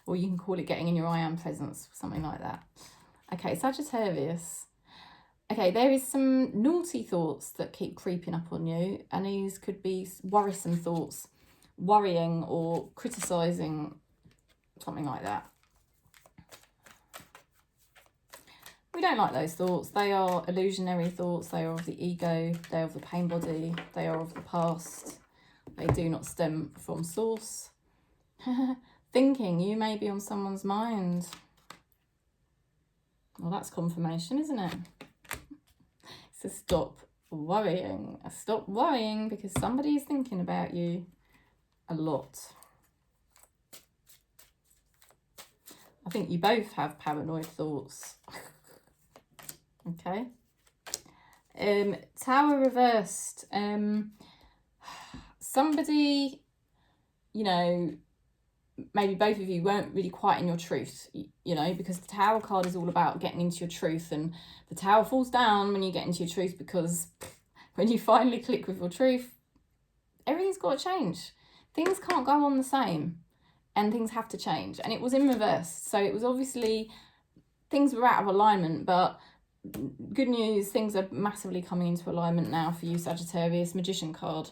Or you can call it getting in your I am presence, something like that. Okay, Sagittarius. Okay, there is some naughty thoughts that keep creeping up on you, and these could be worrisome thoughts, worrying or criticising, something like that. We don't like those thoughts. They are illusionary thoughts. They are of the ego. They are of the pain body. They are of the past. They do not stem from Source. Thinking you may be on someone's mind. Well, that's confirmation, isn't it? So stop worrying. Stop worrying because somebody is thinking about you a lot. I think you both have paranoid thoughts. Okay. Tower reversed. Somebody, you know, maybe both of you weren't really quite in your truth, you know, because the Tower card is all about getting into your truth, and the Tower falls down when you get into your truth, because when you finally click with your truth, everything's got to change. Things can't go on the same, and things have to change. And it was in reverse, so it was obviously things were out of alignment, but good news, things are massively coming into alignment now for you, Sagittarius. Magician card.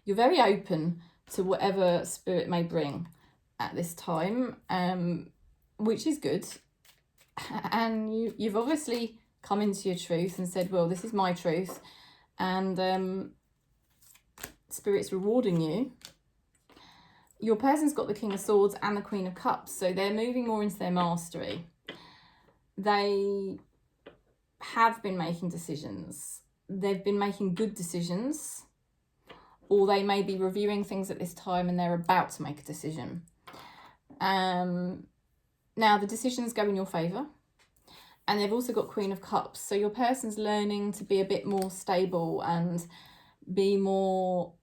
You're very open to whatever Spirit may bring at this time, which is good. And you've obviously come into your truth and said, well, this is my truth, and Spirit's rewarding you. Your person's got the King of Swords and the Queen of Cups, so they're moving more into their mastery. They have been making decisions. They've been making good decisions, or they may be reviewing things at this time and they're about to make a decision. Now, the decisions go in your favour, and they've also got Queen of Cups. So your person's learning to be a bit more stable and be more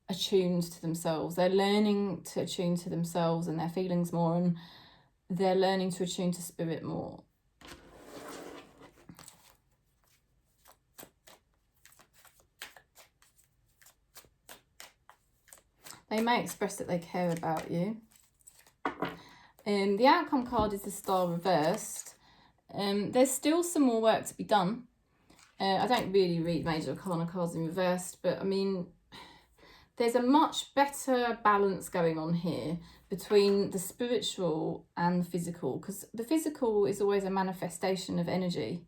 attuned to themselves. They're learning to attune to themselves and their feelings more, and they're learning to attune to Spirit more. They may express that they care about you. The outcome card is the Star reversed. There's still some more work to be done. I don't really read Major Arcana cards in reversed, but I mean, there's a much better balance going on here between the spiritual and the physical, because the physical is always a manifestation of energy.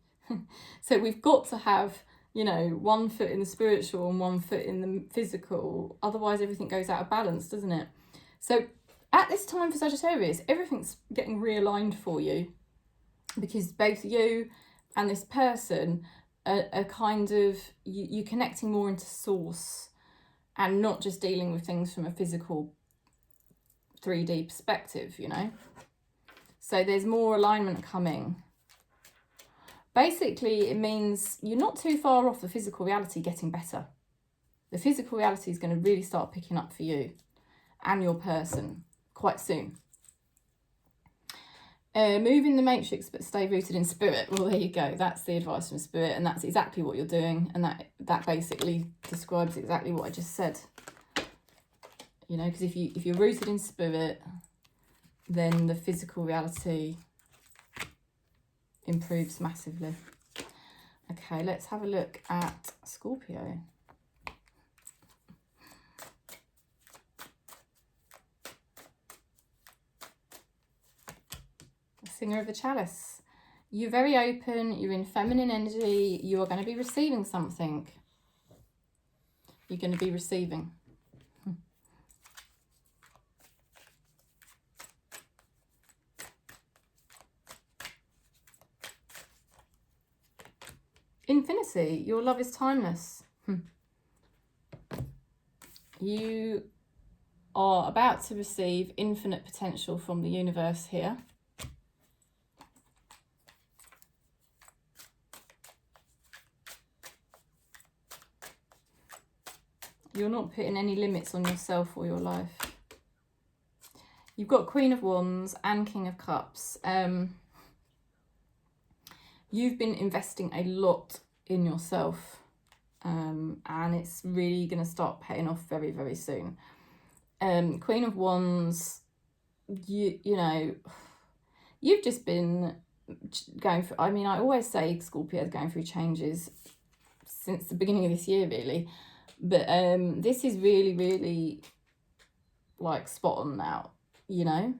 So we've got to have, you know, one foot in the spiritual and one foot in the physical. Otherwise, everything goes out of balance, doesn't it? So at this time for Sagittarius, everything's getting realigned for you, because both you and this person are kind of, you're connecting more into Source and not just dealing with things from a physical 3D perspective, you know. So there's more alignment coming. Basically, it means you're not too far off the physical reality getting better. The physical reality is going to really start picking up for you and your person quite soon. Move in the matrix but stay rooted in spirit. Well, there you go. That's the advice from spirit, and that's exactly what you're doing, and that basically describes exactly what I just said. You know, because if you're rooted in spirit, then the physical reality improves massively. Okay, let's have a look at Scorpio. Singer of the Chalice. You're very open, you're in feminine energy, you are going to be receiving something. You're going to be receiving. Infinity, your love is timeless. You are about to receive infinite potential from the universe here. You're not putting any limits on yourself or your life. You've got Queen of Wands and King of Cups. You've been investing a lot in yourself, and it's really going to start paying off very, very soon. Queen of Wands, you know, you've just been going through, I mean, I always say Scorpio is going through changes since the beginning of this year, really. But this is really, really, like, spot on now, you know?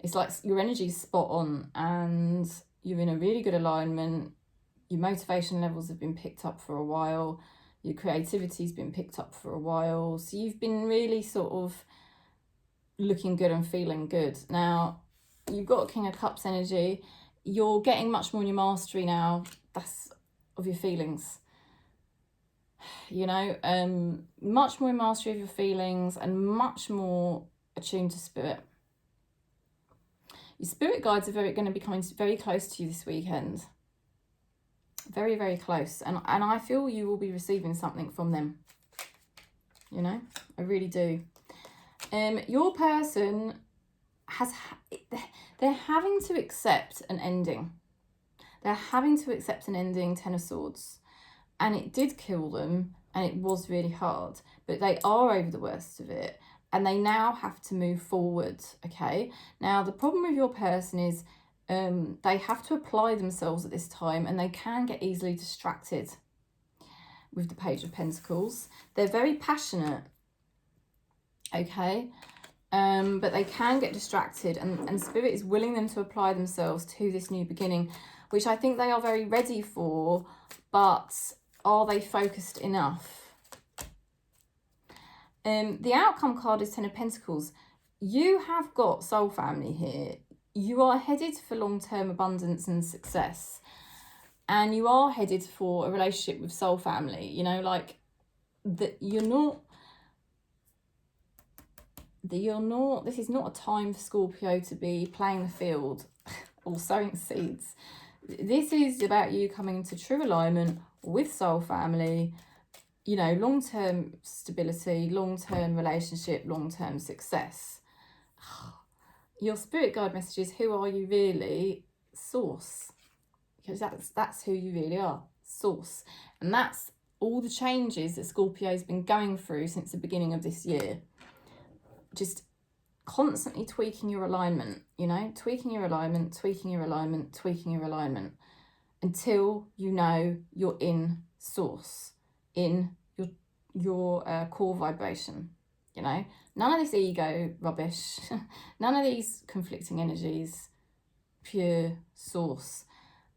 It's like your energy's spot on and you're in a really good alignment. Your motivation levels have been picked up for a while. Your creativity's been picked up for a while. So you've been really sort of looking good and feeling good. Now, you've got King of Cups energy. You're getting much more in your mastery now. That's of your feelings. You know, much more in mastery of your feelings and much more attuned to spirit. Your spirit guides are going to be coming very close to you this weekend. Very, very close. And I feel you will be receiving something from them. You know, I really do. Your person they're having to accept an ending. They're having to accept an ending, Ten of Swords. And it did kill them, and it was really hard. But they are over the worst of it, and they now have to move forward, okay? Now, the problem with your person is they have to apply themselves at this time, and they can get easily distracted with the Page of Pentacles. They're very passionate, okay? But they can get distracted, and Spirit is willing them to apply themselves to this new beginning, which I think they are very ready for, but are they focused enough? The outcome card is Ten of Pentacles. You have got soul family here. You are headed for long-term abundance and success. And you are headed for a relationship with soul family. You know, like, that you're not, this is not a time for Scorpio to be playing the field or sowing seeds. This is about you coming into true alignment with soul family, you know, long-term stability, long-term relationship, long-term success. Your spirit guide message is, who are you really? Source. Because that's who you really are, source. And that's all the changes that Scorpio's been going through since the beginning of this year. Just constantly tweaking your alignment, you know, tweaking your alignment, tweaking your alignment, tweaking your alignment, until you know you're in source, in your core vibration, you know. None of this ego rubbish, none of these conflicting energies, pure source.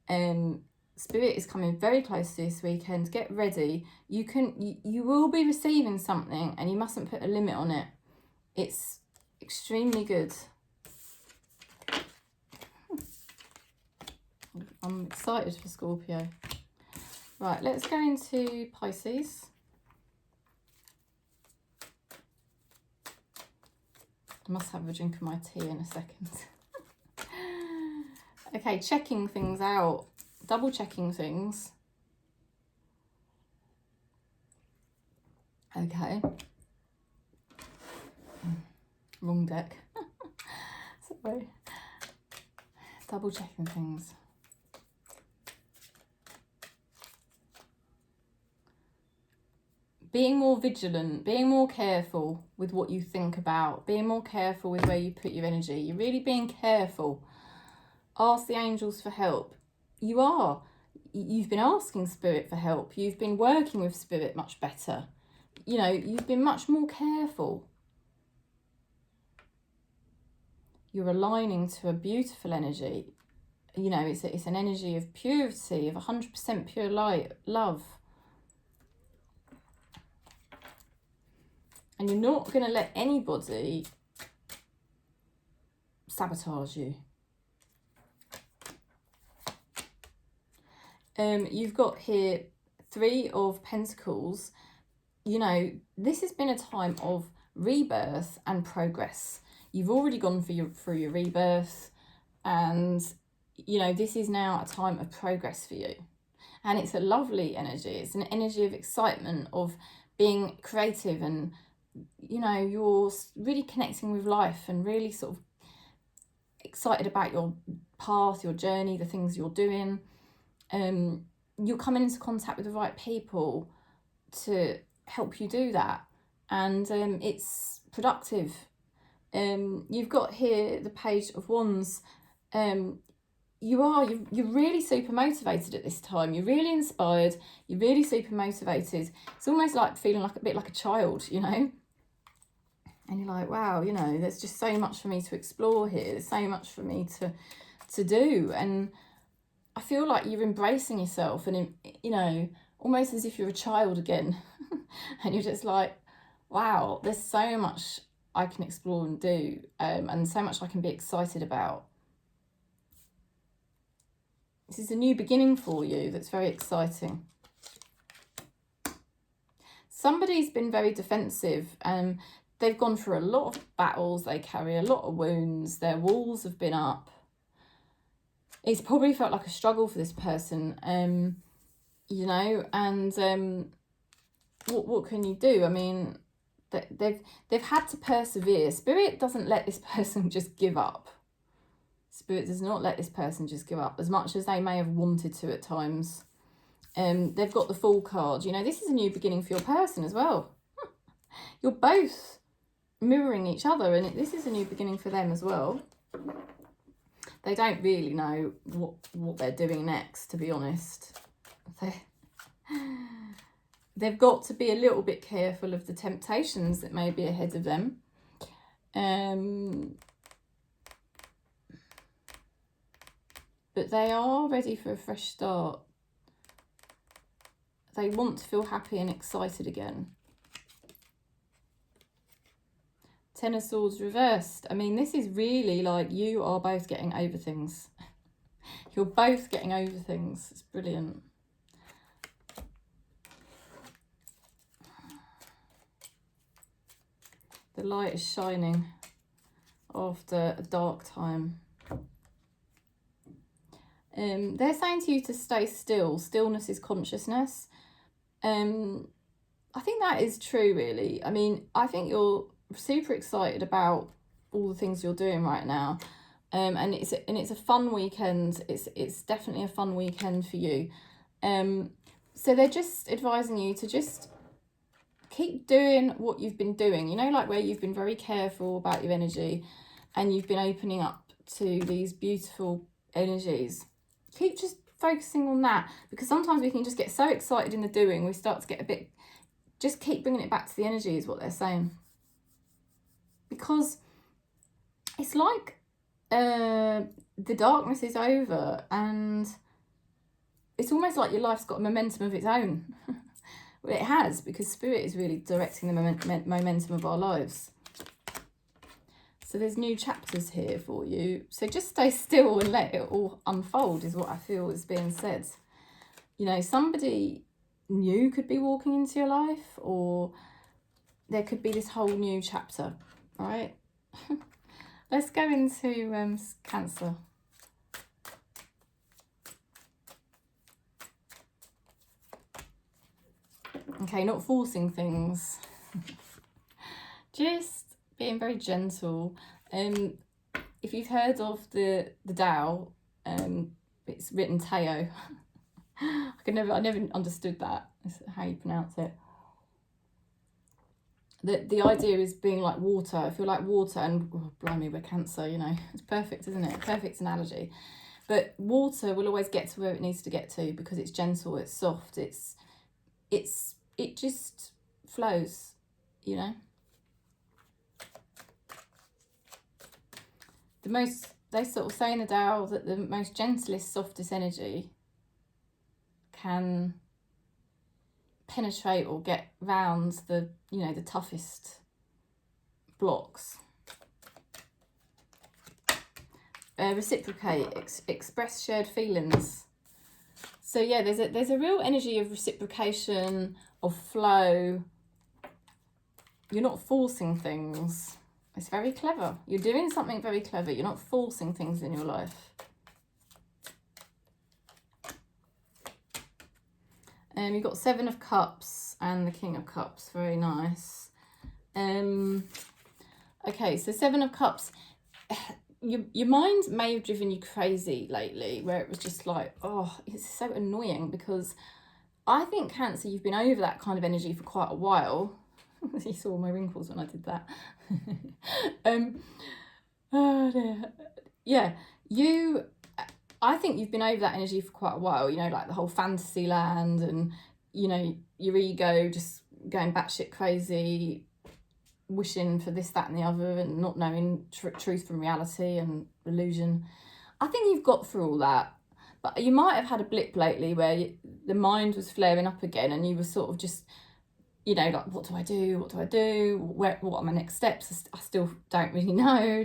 Spirit is coming very close this weekend. Get ready. You will be receiving something, and you mustn't put a limit on it. It's extremely good. I'm excited for Scorpio. Right, let's go into Pisces. I must have a drink of my tea in a second. Okay, checking things out. Double checking things. Okay. Wrong deck. Sorry. Double checking things. Being more vigilant, being more careful with what you think about, being more careful with where you put your energy. You're really being careful. Ask the angels for help. You are. You've been asking Spirit for help. You've been working with Spirit much better. You know, you've been much more careful. You're aligning to a beautiful energy. You know, it's an energy of purity, of 100% pure light, love. And you're not going to let anybody sabotage you. You've got here 3 of Pentacles. You know, this has been a time of rebirth and progress. You've already gone through your rebirth, and, you know, this is now a time of progress for you. And it's a lovely energy. It's an energy of excitement, of being creative, and, you know, you're really connecting with life and really sort of excited about your path, your journey, the things you're doing. You're coming into contact with the right people to help you do that, and it's productive. You've got here the Page of Wands. You're really super motivated at this time. You're really inspired. You're really super motivated. It's almost like feeling like a bit like a child, you know. And you're like, wow, you know, there's just so much for me to explore here. There's so much for me to do. And I feel like you're embracing yourself, and, you know, almost as if you're a child again. And you're just like, wow, there's so much I can explore and do, and so much I can be excited about. This is a new beginning for you that's very exciting. Somebody's been very defensive. They've gone through a lot of battles. They carry a lot of wounds. Their walls have been up. It's probably felt like a struggle for this person, you know, and what can you do? I mean, they've had to persevere. Spirit doesn't let this person just give up. Spirit does not let this person just give up, as much as they may have wanted to at times. They've got the Fool card. You know, this is a new beginning for your person as well. You're both mirroring each other, and this is a new beginning for them as well. They don't really know what they're doing next, to be honest. They've got to be a little bit careful of the temptations that may be ahead of them. But they are ready for a fresh start. They want to feel happy and excited again. 10 of Swords reversed. I mean, this is really like you are both getting over things. You're both getting over things. It's brilliant. The light is shining after a dark time. They're saying to you to stay still. Stillness is consciousness. I think that is true, really. I mean, I think you're super excited about all the things you're doing right now, and it's a fun weekend. It's definitely a fun weekend for you. So they're just advising you to just keep doing what you've been doing, you know, like where you've been very careful about your energy and you've been opening up to these beautiful energies. Keep just focusing on that, because sometimes we can just get so excited in the doing, we start to get a bit, just keep bringing it back to the energy is what they're saying. Because it's like the darkness is over, and it's almost like your life's got a momentum of its own. Well, it has, because Spirit is really directing the momentum of our lives. So there's new chapters here for you. So just stay still and let it all unfold is what I feel is being said. You know, somebody new could be walking into your life, or there could be this whole new chapter, all right? Let's go into Cancer. Okay, not forcing things. Just being very gentle. If you've heard of the Tao, it's written Tao. I never understood that. That's how you pronounce it. The idea is being like water. If you're like water, and oh, blimey, we're Cancer, you know, it's perfect, isn't it? Perfect analogy. But water will always get to where it needs to get to because it's gentle, it's soft, it just flows, you know. They sort of say in the Tao that the most gentlest, softest energy can penetrate or get round the, you know, the toughest blocks. Reciprocate, express shared feelings. So yeah, there's a real energy of reciprocation, of flow. You're not forcing things. It's very clever. You're doing something very clever. You're not forcing things in your life. You've got 7 of Cups and the King of Cups. Very nice. Okay, so 7 of Cups. Your mind may have driven you crazy lately, where it was just like, oh, it's so annoying, because I think, Cancer, you've been over that kind of energy for quite a while. You saw my wrinkles when I did that. Oh dear. Yeah, I think you've been over that energy for quite a while, you know, like the whole fantasy land and, you know, your ego just going batshit crazy, wishing for this, that and the other, and not knowing truth from reality and illusion. I think you've got through all that, but you might have had a blip lately where the mind was flaring up again and you were sort of just, you know, like, what do I do? What do I do? What are my next steps? I still don't really know.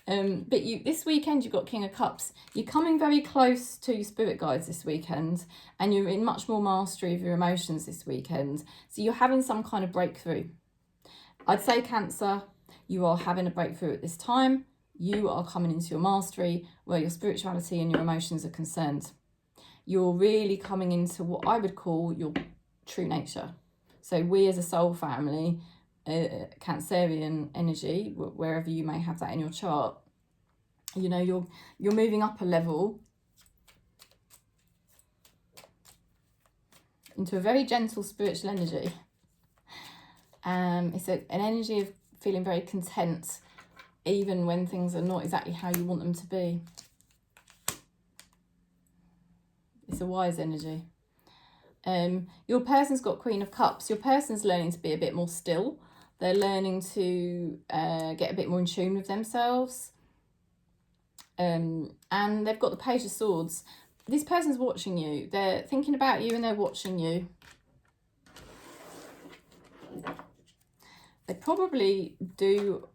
But this weekend you've got King of Cups. You're coming very close to your spirit guides this weekend, and you're in much more mastery of your emotions this weekend. So you're having some kind of breakthrough. I'd say, Cancer, you are having a breakthrough at this time. You are coming into your mastery where your spirituality and your emotions are concerned. You're really coming into what I would call your true nature. So we as a soul family, Cancerian energy, wherever you may have that in your chart, you know, you're moving up a level into a very gentle spiritual energy. It's an energy of feeling very content, even when things are not exactly how you want them to be. It's a wise energy. Your person's got Queen of Cups. Your person's learning to be a bit more still. They're learning to get a bit more in tune with themselves. And they've got the Page of Swords. This person's watching you. They're thinking about you and they're watching you. They probably do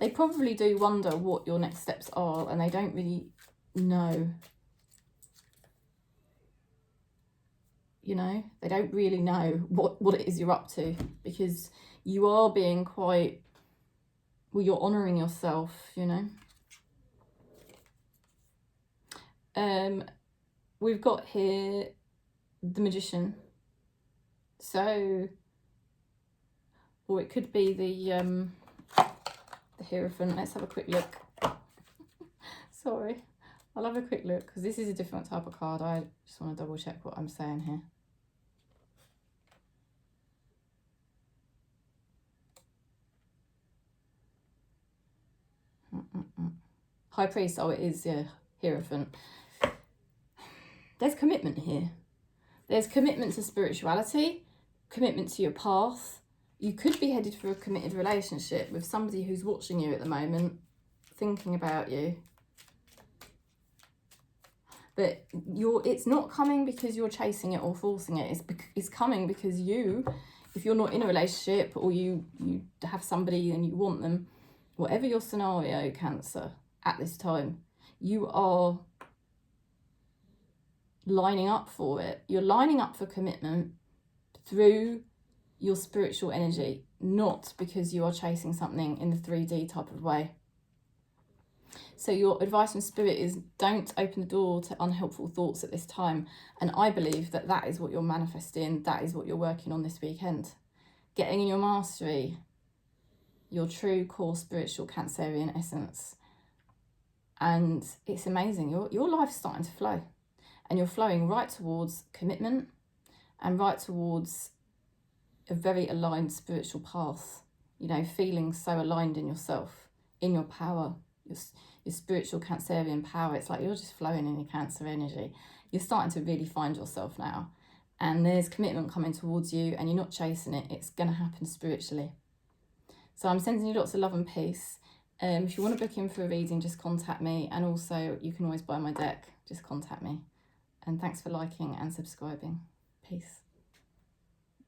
wonder what your next steps are, and they don't really know. You know, they don't really know what it is you're up to, because you are being quite, well, you're honouring yourself, you know. We've got here the Magician. So, or it could be the Hierophant. Let's have a quick look. Sorry, I'll have a quick look, because this is a different type of card. I just want to double check what I'm saying here. High Priest. Oh, it is, yeah, Hierophant. There's commitment here. There's commitment to spirituality, commitment to your path. You could be headed for a committed relationship with somebody who's watching you at the moment, thinking about you. But it's not coming because you're chasing it or forcing it. It's coming because you, if you're not in a relationship, or you have somebody and you want them, whatever your scenario, Cancer, at this time, you are lining up for it. You're lining up for commitment through your spiritual energy, not because you are chasing something in the 3D type of way. So your advice from Spirit is don't open the door to unhelpful thoughts at this time. And I believe that that is what you're manifesting. That is what you're working on this weekend. Getting in your mastery, your true core spiritual Cancerian essence. And it's amazing. Your life's starting to flow. And you're flowing right towards commitment and right towards a very aligned spiritual path. You know, feeling so aligned in yourself, in your power, your spiritual Cancerian power. It's like you're just flowing in your Cancer energy. You're starting to really find yourself now. And there's commitment coming towards you and you're not chasing it. It's going to happen spiritually. So I'm sending you lots of love and peace. If you want to book in for a reading, just contact me. And also you can always buy my deck. Just contact me. And thanks for liking and subscribing. Peace.